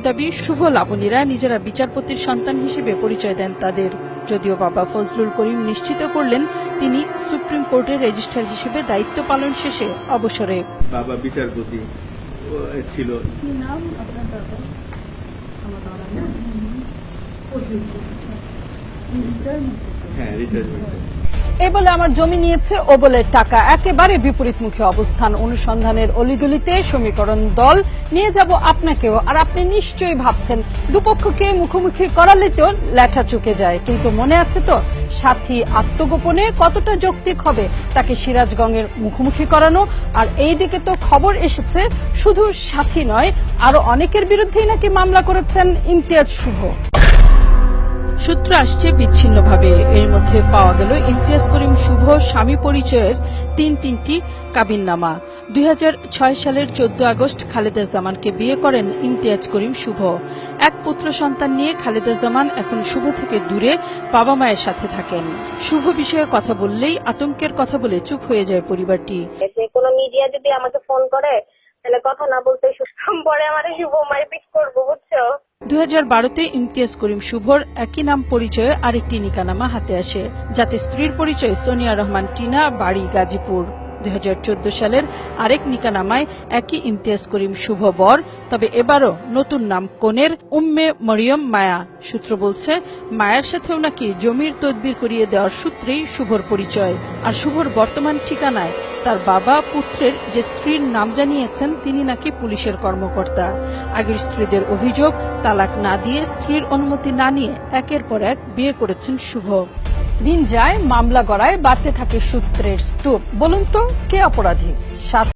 দাবি শুভ লাবণীরা নিজেরা বিচারপতির সন্তান হিসেবে পরিচয় দেন তাদের। যদিও বাবা ফজলুল করিম নিশ্চিত করলেন তিনি সুপ্রিম কোর্টের রেজিস্ট্রার হিসেবে দায়িত্ব পালন শেষে অবসরে। বাবা বিচারপতি ছিল। নাম আপনার বাবা? আমার বাবা না হ্যাঁ, রিটায়ারমেন্ট। এ বলে আমার জমি নিয়েছে, ও বলে টাকা, একেবারে বিপরীতমুখী অবস্থান। অনুসন্ধানের অলিগলিতে সমীকরণ দল নিয়ে যাব আপনাকেও। আর আপনি নিশ্চয়ই ভাবছেন দুপক্ষকে মুখোমুখি করালে তো ল্যাঠা চুকে যায়, কিন্তু মনে আছে তো সাথী আত্মগোপনে কতটা যৌক্তিক হবে তাকে সিরাজগঞ্জের মুখোমুখি করানো। আর এইদিকে তো খবর এসেছে শুধু সাথী নয়, আরো অনেকের বিরুদ্ধেই নাকি মামলা করেছেন ইমতিয়াজ শুভ। সূত্র আসছে বিচ্ছিন্নভাবে। এর মধ্যে পাওয়া গেল ইমতিয়াজ করিম শুভ স্বামী পরিচয়ের তিনটি কাবিননামা। 2006 সালের 14 আগস্ট খালেদা জামানকে বিয়ে করেন ইমতিয়াজ করিম শুভ। এক পুত্র সন্তান নিয়ে খালেদা জামান এখন শুভ থেকে দূরে বাবা মায়ের সাথে থাকেন। শুভ বিষয়ে কথা বললেই আতঙ্কের কথা বলে চুপ হয়ে যায় পরিবারটি। কোন মিডিয়া যদি আমাকে ফোন করে তাহলে কথা না বলতে পরে আমার শুভ মারপিট করবো, বুঝছো? 2012-তে ইমতিয়াজ করিম শুভর একই নাম পরিচয়ে আরেকটি নিকানামা হাতে আসে, যাতে স্ত্রীর পরিচয় সোনিয়া রহমান টিনা, বাড়ি গাজীপুর। 2014 সালের আরেক নিকানামায় একই ইমতিয়াজ করিম শুভ বর, তবে এবারও নতুন নাম কনের উম্মে মরিয়ম মায়া। সূত্র বলছে মায়ার সাথেও নাকি জমির তদবির করিয়ে দেওয়ার সূত্রেই শুভর পরিচয়। আর শুভর বর্তমান ঠিকানায় তার বাবা পুত্রের যে স্ত্রীর নাম জানিয়েছেন তিনি নাকি পুলিশের কর্মকর্তা। আগের স্ত্রীদের অভিযোগ তালাক না দিয়ে স্ত্রীর অনুমতি না নিয়ে একের পর এক বিয়ে করেছেন শুভ। দিন যায়, মামলা গড়ায়, বাড়তে থাকে সূত্রের স্তূপ। বলুন তো কে অপরাধী?